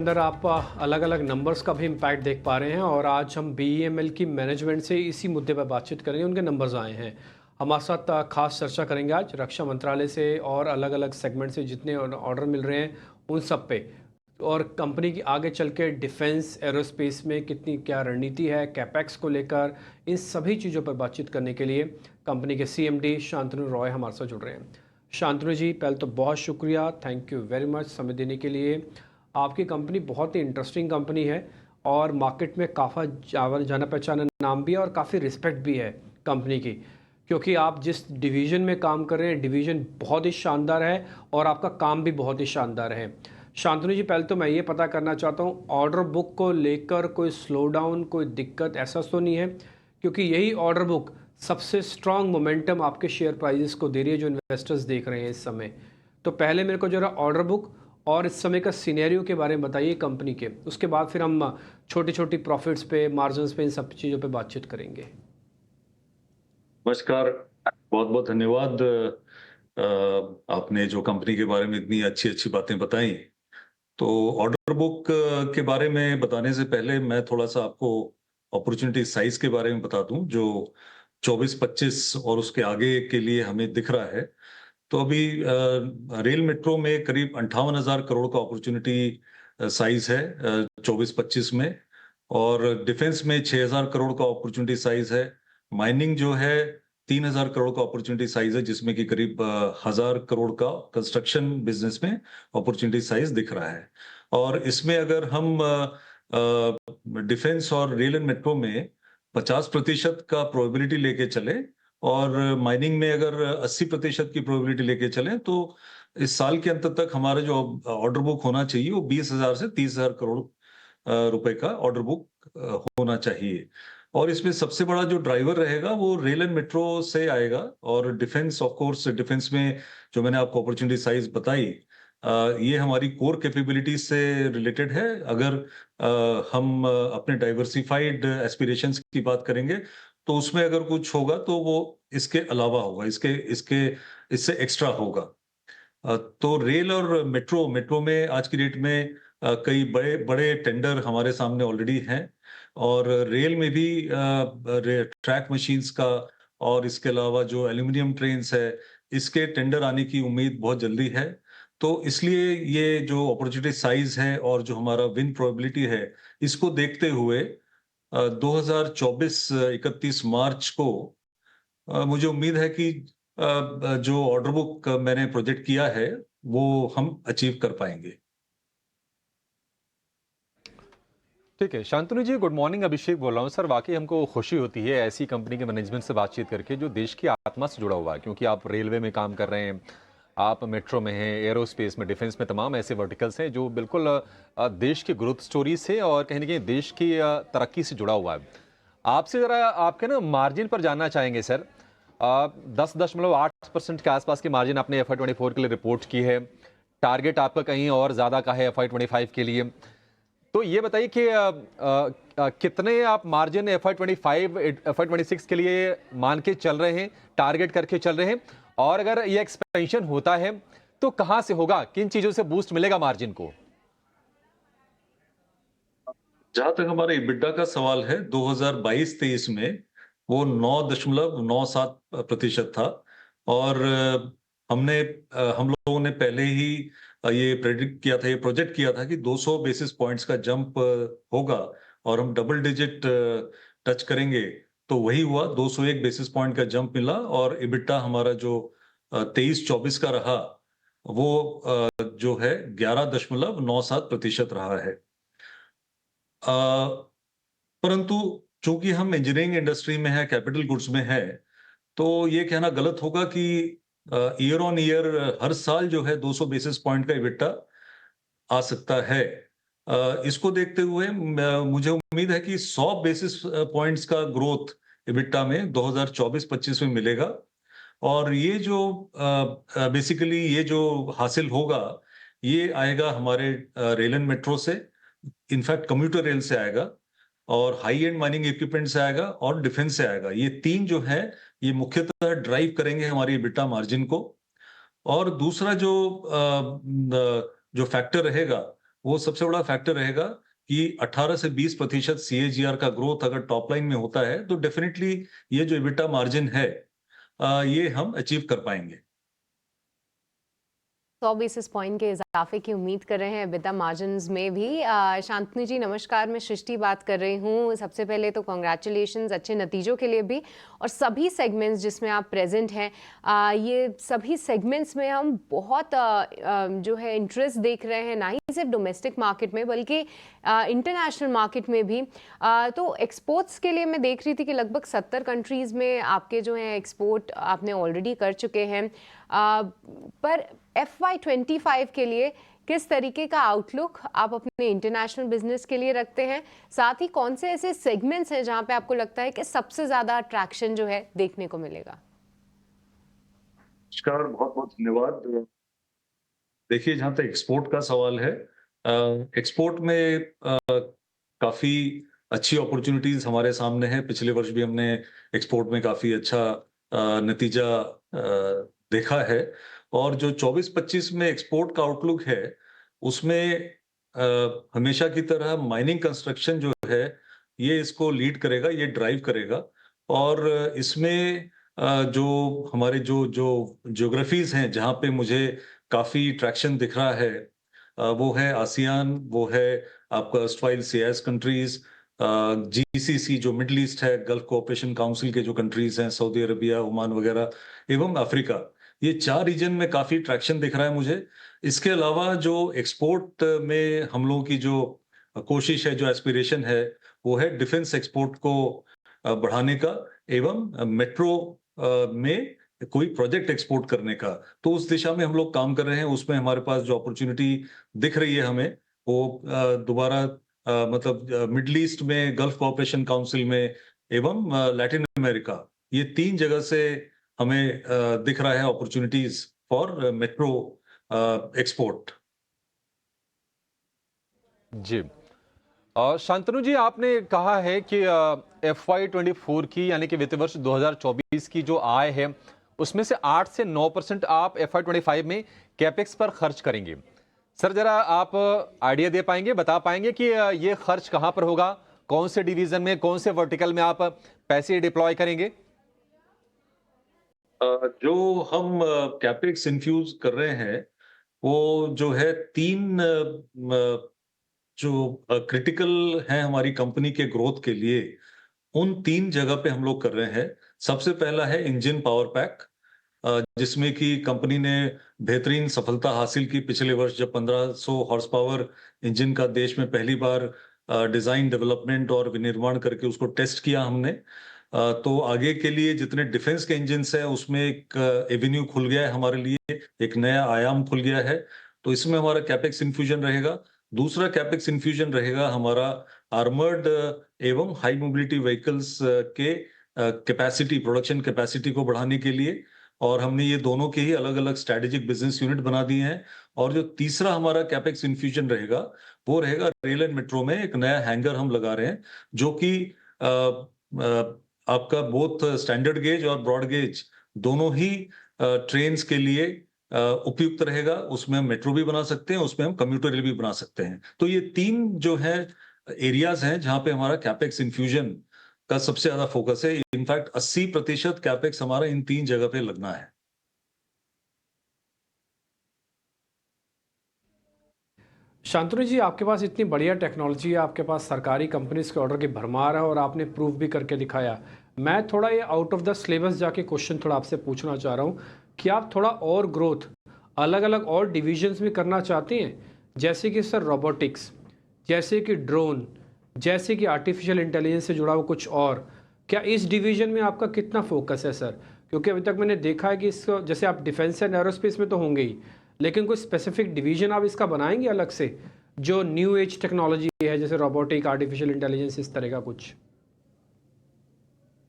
अंदर आप अलग अलग नंबर्स का भी इम्पैक्ट देख पा रहे हैं और आज हम बीईएमएल की मैनेजमेंट से इसी मुद्दे पर बातचीत करेंगे। उनके नंबर्स आए हैं हमारे साथ। खास चर्चा करेंगे आज रक्षा मंत्रालय से और अलग अलग सेगमेंट से जितने ऑर्डर मिल रहे हैं उन सब पे, और कंपनी की आगे चल के डिफेंस एरोस्पेस में कितनी क्या रणनीति है कैपेक्स को लेकर। इन सभी चीज़ों पर बातचीत करने के लिए कंपनी के सीएमडी शांतनु रॉय हमारे साथ जुड़ रहे हैं। शांतनु जी, पहले तो बहुत शुक्रिया, थैंक यू वेरी मच समय देने के लिए। आपकी कंपनी बहुत ही इंटरेस्टिंग कंपनी है और मार्केट में काफ़ी जाना पहचाना नाम भी है और काफ़ी रिस्पेक्ट भी है कंपनी की, क्योंकि आप जिस डिवीज़न में काम कर रहे हैं डिवीज़न बहुत ही शानदार है और आपका काम भी बहुत ही शानदार है। शांतनु जी, पहले तो मैं ये पता करना चाहता हूँ ऑर्डर बुक को लेकर कोई स्लो डाउन कोई दिक्कत ऐसा तो नहीं है, क्योंकि यही ऑर्डर बुक सबसे स्ट्रांग मोमेंटम आपके शेयर प्राइजेस को दे रही है जो इन्वेस्टर्स देख रहे हैं इस समय। तो पहले मेरे को जरा ऑर्डर बुक और इस समय का सिनेरियो के बारे में बताइए कंपनी के, उसके बाद फिर हम छोटी छोटी प्रॉफिट्स पे मार्जिन्स पे इन सब चीज़ों पे बातचीत करेंगे। नमस्कार। बहुत बहुत धन्यवाद। आपने जो कंपनी के बारे में इतनी अच्छी अच्छी बातें बताई। तो ऑर्डर बुक के बारे में बताने से पहले मैं थोड़ा सा आपको अपॉर्चुनिटी साइज के बारे में बता दूं जो 24-25 और उसके आगे के लिए हमें दिख रहा है। तो अभी रेल मेट्रो में करीब 58,000 करोड़ का अपॉर्चुनिटी साइज है 24-25 में। और डिफेंस में 6,000 करोड़ का अपॉर्चुनिटी साइज है। माइनिंग जो है 3,000 करोड़ का अपॉर्चुनिटी साइज है, जिसमें कि करीब 1,000 करोड़ का कंस्ट्रक्शन बिजनेस में अपॉर्चुनिटी साइज दिख रहा है। और इसमें अगर हम डिफेंस और रेल एंड मेट्रो में 50% का प्रोबेबिलिटी लेके चले और माइनिंग में अगर 80% की प्रोबेबिलिटी लेके चलें, तो इस साल के अंत तक हमारा जो ऑर्डर बुक होना चाहिए वो 20,000 से 30,000 करोड़ रुपए का ऑर्डर बुक होना चाहिए। और इसमें सबसे बड़ा जो ड्राइवर रहेगा वो रेल एंड मेट्रो से आएगा। और डिफेंस, ऑफ कोर्स, डिफेंस में जो मैंने आपको अपॉर्चुनिटी साइज बताई, ये हमारी कोर कैपेबिलिटीज से रिलेटेड है। अगर हम अपने डाइवर्सिफाइड एस्पिरेशंस की बात करेंगे तो उसमें अगर कुछ होगा तो वो इसके अलावा होगा, इसके इसके इससे एक्स्ट्रा होगा। तो रेल और मेट्रो मेट्रो में आज की डेट में कई बड़े बड़े टेंडर हमारे सामने ऑलरेडी हैं। और रेल में भी ट्रैक मशीन्स का और इसके अलावा जो एल्यूमिनियम ट्रेन्स है, इसके टेंडर आने की उम्मीद बहुत जल्दी है। तो इसलिए ये जो अपॉर्चुनिटी साइज है और जो हमारा विन प्रोबेबिलिटी है, इसको देखते हुए 2024-31 मार्च को मुझे उम्मीद है कि जो ऑर्डर बुक मैंने प्रोजेक्ट किया है वो हम अचीव कर पाएंगे। ठीक है शांतनु जी, गुड मॉर्निंग। अभिषेक बोल रहा हूँ सर। वाकई हमको खुशी होती है ऐसी कंपनी के मैनेजमेंट से बातचीत करके जो देश की आत्मा से जुड़ा हुआ है, क्योंकि आप रेलवे में काम कर रहे हैं, आप मेट्रो में हैं, एरोस्पेस में, डिफेंस में, तमाम ऐसे वर्टिकल्स हैं जो बिल्कुल देश की ग्रोथ स्टोरी से और कहीं ना कहीं देश की तरक्की से जुड़ा हुआ है। आपसे जरा आपके ना मार्जिन पर जानना चाहेंगे सर। 10.8% के आसपास की मार्जिन आपने FY24 के लिए रिपोर्ट की है। टारगेट आपका कहीं और ज्यादा का है FY25 के लिए। तो ये बताइए कि कितने आप मार्जिन FY25 FY26 के लिए मान के चल रहे हैं, टारगेट करके चल रहे हैं, और अगर ये एक्सपेंशन होता है तो कहां से होगा, किन चीजों से बूस्ट मिलेगा मार्जिन को? जहां तक हमारे EBITDA का सवाल है, 2022-23 में वो 9.97% था। और हम लोगों ने पहले ही ये प्रेडिक्ट किया था, ये प्रोजेक्ट किया था कि 200 बेसिस पॉइंट्स का जंप होगा और हम डबल डिजिट टच करेंगे। तो वही हुआ, 201 बेसिस पॉइंट का जंप मिला और EBITDA हमारा जो 23-24 का रहा वो जो है 11.97% रहा है। परंतु चूंकि हम इंजीनियरिंग इंडस्ट्री में है, कैपिटल गुड्स में है, तो ये कहना गलत होगा कि ईयर ऑन ईयर हर साल जो है 200 बेसिस पॉइंट का इबिट्टा आ सकता है। इसको देखते हुए मुझे उम्मीद है कि 100 बेसिस पॉइंट्स का ग्रोथ इबिट्टा में 2024-25 में मिलेगा। और ये जो बेसिकली ये जो हासिल होगा, ये आएगा हमारे रेल एंड मेट्रो से, इनफैक्ट कम्यूटर रेल से आएगा, और हाई एंड माइनिंग इक्विपमेंट से आएगा और डिफेंस से आएगा। ये तीन जो है ये मुख्यतः ड्राइव करेंगे हमारी EBITDA मार्जिन को। और दूसरा जो फैक्टर रहेगा वो सबसे बड़ा फैक्टर रहेगा कि 18 से 20% CAGR का ग्रोथ अगर टॉप लाइन में होता है तो डेफिनेटली ये जो EBITDA मार्जिन है ये हम अचीव कर पाएंगे। 100 बेसिस पॉइंट के इजाफे की उम्मीद कर रहे हैं EBITDA मार्जिन्स में भी। शांतनु जी नमस्कार, मैं सृष्टि बात कर रही हूँ। सबसे पहले तो कॉन्ग्रेचुलेशंस अच्छे नतीजों के लिए भी, और सभी सेगमेंट्स जिसमें आप प्रेजेंट हैं, ये सभी सेगमेंट्स में हम बहुत जो है इंटरेस्ट देख रहे हैं, ना ही सिर्फ डोमेस्टिक मार्केट में बल्कि इंटरनेशनल मार्केट में भी। तो एक्सपोर्ट्स के लिए मैं देख रही थी कि लगभग 70 कंट्रीज़ में आपके जो हैं एक्सपोर्ट आपने ऑलरेडी कर चुके हैं। पर FY25 के लिए किस तरीके का आउटलुक आप अपने इंटरनेशनल बिजनेस के लिए रखते हैं? साथ ही कौन से ऐसे सेगमेंट्स हैं जहां पे आपको लगता है कि सबसे ज्यादा अट्रैक्शन जो है देखने को मिलेगा? नमस्कार, बहुत बहुत धन्यवाद। देखिए, जहां तक एक्सपोर्ट का सवाल है, एक्सपोर्ट में काफी अच्छी अपॉर्चुनिटीज हमारे सामने है। पिछले वर्ष भी हमने एक्सपोर्ट में काफी अच्छा नतीजा देखा है, और जो 24-25 में एक्सपोर्ट का आउटलुक है उसमें हमेशा की तरह माइनिंग कंस्ट्रक्शन जो है ये इसको लीड करेगा, ये ड्राइव करेगा। और इसमें जो हमारे जो जो ज्योग्राफीज हैं जहाँ पे मुझे काफी ट्रैक्शन दिख रहा है, वो है आसियान, वो है आपका अर्स्टवाइल सीआईएस कंट्रीज, GCC जो मिडिल ईस्ट है, गल्फ कोऑपरेशन काउंसिल के जो कंट्रीज हैं, सऊदी अरबिया, ओमान वगैरह, एवं अफ्रीका, ये 4 रीजन में काफी ट्रैक्शन दिख रहा है मुझे। इसके अलावा जो एक्सपोर्ट में हम लोगों की जो कोशिश है, जो एस्पिरेशन है, वो है डिफेंस एक्सपोर्ट को बढ़ाने का, एवं मेट्रो में कोई प्रोजेक्ट एक्सपोर्ट करने का। तो उस दिशा में हम लोग काम कर रहे हैं। उसमें हमारे पास जो अपॉर्चुनिटी दिख रही है हमें, वो दोबारा मतलब मिडिल ईस्ट में, गल्फ कोऑपरेशन काउंसिल में, एवं लैटिन अमेरिका, ये 3 जगह से हमें दिख रहा है अपॉर्चुनिटीज फॉर मेट्रो एक्सपोर्ट। जी। शांतनु जी, आपने कहा है कि FY24 की यानी कि वित्त वर्ष 2024 की जो आय है उसमें से 8 से 9% आप FY25 में कैपेक्स पर खर्च करेंगे। सर, जरा आप आइडिया दे पाएंगे, बता पाएंगे कि ये खर्च कहां पर होगा, कौन से डिवीजन में, कौन से वर्टिकल में आप पैसे डिप्लॉय करेंगे? जो हम कैपेक्स इन्फ्यूज कर रहे हैं वो जो है 3 जो क्रिटिकल है हमारी कंपनी के ग्रोथ के लिए, उन 3 जगह पे हम लोग कर रहे हैं। सबसे पहला है इंजन पावर पैक, जिसमें कि कंपनी ने बेहतरीन सफलता हासिल की पिछले वर्ष, जब 1500 हॉर्स पावर इंजन का देश में पहली बार डिजाइन, डेवलपमेंट और विनिर्माण करके उसको टेस्ट किया हमने। तो आगे के लिए जितने डिफेंस के इंजन्स हैं उसमें एक एवेन्यू खुल गया है हमारे लिए, एक नया आयाम खुल गया है। तो इसमें हमारा कैपेक्स इन्फ्यूजन रहेगा। दूसरा कैपेक्स इन्फ्यूजन रहेगा हमारा आर्मर्ड एवं हाई मोबिलिटी व्हीकल्स के कैपेसिटी, प्रोडक्शन कैपेसिटी को बढ़ाने के लिए, और हमने ये दोनों के ही अलग अलग स्ट्रेटेजिक बिजनेस यूनिट बना दिए हैं। और जो तीसरा हमारा कैपेक्स इन्फ्यूजन रहेगा वो रहेगा रेल एंड मेट्रो में एक नया हैंगर हम लगा रहे हैं, जो कि आपका बोथ स्टैंडर्ड गेज और ब्रॉड गेज दोनों ही ट्रेन्स के लिए उपयुक्त रहेगा। उसमें हम मेट्रो भी बना सकते हैं, उसमें हम कम्यूटर रेल भी बना सकते हैं। तो ये 3 जो है एरियाज हैं जहां पे हमारा कैपेक्स इन्फ्यूजन का सबसे ज्यादा फोकस है। इनफैक्ट 80% कैपेक्स हमारा इन 3 जगह पे लगना है। शांतनु जी, आपके पास इतनी बढ़िया टेक्नोलॉजी है, आपके पास सरकारी कंपनीज के ऑर्डर की भरमार है और आपने प्रूफ भी करके दिखाया। मैं थोड़ा ये आउट ऑफ द सिलेबस जाके क्वेश्चन थोड़ा आपसे पूछना चाह रहा हूँ कि आप थोड़ा और ग्रोथ अलग अलग और डिविजन्स में करना चाहते हैं, जैसे कि सर रोबोटिक्स, जैसे कि ड्रोन, जैसे कि आर्टिफिशियल इंटेलिजेंस से जुड़ा हुआ कुछ और। क्या इस डिवीजन में आपका कितना फोकस है सर? क्योंकि अभी तक मैंने देखा है कि इसको, जैसे आप डिफेंस एंड एरोस्पेस में तो होंगे ही, लेकिन कोई स्पेसिफिक डिवीजन आप इसका बनाएंगे अलग से, जो न्यू एज टेक्नोलॉजी है, जैसे रोबोटिक, आर्टिफिशियल इंटेलिजेंस, इस तरह का कुछ?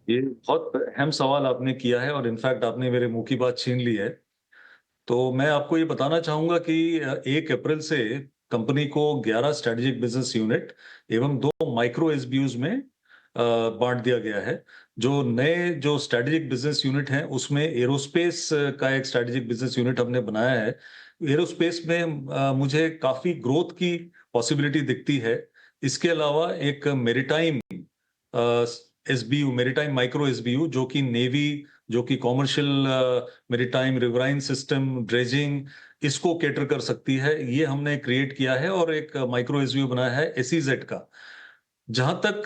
ये बहुत अहम सवाल आपने किया है, और इनफैक्ट आपने मेरे मुंह की बात छीन ली है। तो मैं आपको ये बताना चाहूंगा कि 1 अप्रैल से कंपनी को 11 स्ट्रेटेजिक बिजनेस यूनिट एवं 2 माइक्रो एसबीयूज में बांट दिया गया है। जो नए जो स्ट्रेटेजिक बिजनेस यूनिट हैं उसमें एरोस्पेस का एक स्ट्रेटेजिक बिजनेस यूनिट हमने बनाया है। एरोस्पेस में मुझे काफी ग्रोथ की पॉसिबिलिटी दिखती है। इसके अलावा एक maritime SBU, maritime micro SBU, जो कि नेवी, जो कि commercial maritime riverine system, dredging, इसको कैटर कर सकती है, ये हमने क्रिएट किया है और एक माइक्रो एसबीयू बनाया है एसईजेड का। जहां तक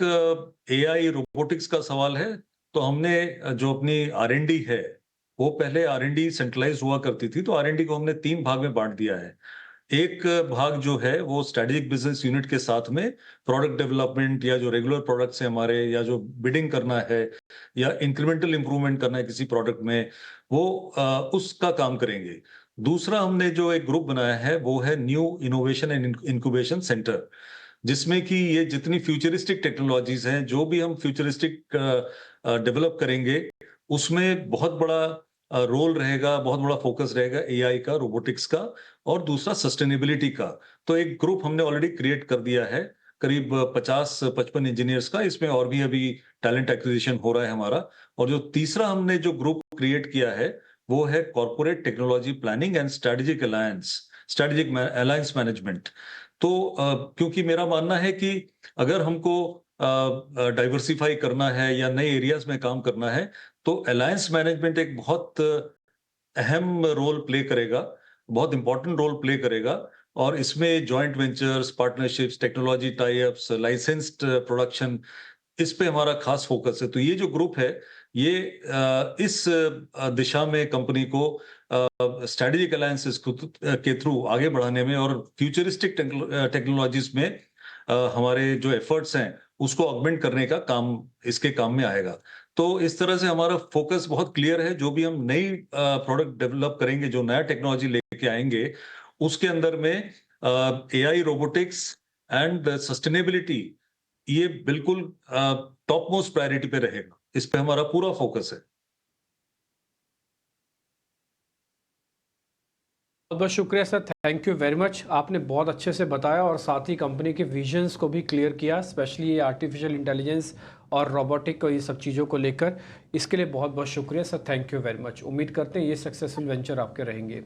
एआई रोबोटिक्स का सवाल है, तो हमने जो अपनी आरएनडी है, वो पहले आरएनडी सेंट्रलाइज हुआ करती थी, तो आरएनडी को हमने 3 भाग में बांट दिया है। एक भाग जो है वो स्ट्रेटेजिक बिजनेस यूनिट के साथ में प्रोडक्ट डेवलपमेंट या जो रेगुलर प्रोडक्ट्स हैं हमारे, या जो बिडिंग करना है या इंक्रीमेंटल इंप्रूवमेंट करना है किसी प्रोडक्ट में, वो उसका काम करेंगे। दूसरा हमने जो एक ग्रुप बनाया है वो है new innovation and incubation centre, जिसमें कि ये जितनी फ्यूचरिस्टिक टेक्नोलॉजीज हैं, जो भी हम फ्यूचरिस्टिक डेवलप करेंगे, उसमें बहुत बड़ा रोल रहेगा, बहुत बड़ा फोकस रहेगा एआई का, रोबोटिक्स का, और दूसरा सस्टेनेबिलिटी का। तो एक ग्रुप हमने ऑलरेडी क्रिएट कर दिया है, करीब 50-55 इंजीनियर्स का। इसमें और भी अभी टैलेंट एक्विजिशन हो रहा है हमारा। और जो तीसरा हमने जो ग्रुप क्रिएट किया है वो है corporate technology planning and strategic alliance management. तो क्योंकि मेरा मानना है कि अगर हमको डाइवर्सिफाई करना है या नए एरियाज में काम करना है, तो अलायंस मैनेजमेंट एक बहुत अहम रोल प्ले करेगा, बहुत इंपॉर्टेंट रोल प्ले करेगा। और इसमें joint ventures, partnerships, technology tie ups, licensed production, इस पे हमारा खास फोकस है। तो ये जो ग्रुप है, ये इस दिशा में कंपनी को स्ट्रेटेजिक अलायंसेस के थ्रू आगे बढ़ाने में और फ्यूचरिस्टिक टेक्नोलॉजीज में हमारे जो एफर्ट्स हैं उसको ऑगमेंट करने का काम इसके काम में आएगा। तो इस तरह से हमारा फोकस बहुत क्लियर है। जो भी हम नई प्रोडक्ट डेवलप करेंगे, जो नया टेक्नोलॉजी लेके आएंगे, उसके अंदर में एआई, रोबोटिक्स एंड सस्टेनेबिलिटी, ये बिल्कुल टॉप मोस्ट प्रायोरिटी पे रहेगा। इस पे हमारा पूरा फोकस है। बहुत बहुत शुक्रिया sir, thank you very much. आपने बहुत अच्छे से बताया और साथ ही कंपनी के विजन्स को भी क्लियर किया, स्पेशली ये आर्टिफिशियल इंटेलिजेंस और रोबोटिक को, ये सब चीज़ों को लेकर। इसके लिए बहुत बहुत शुक्रिया sir, thank you very much. उम्मीद करते हैं ये सक्सेसफुल वेंचर आपके रहेंगे।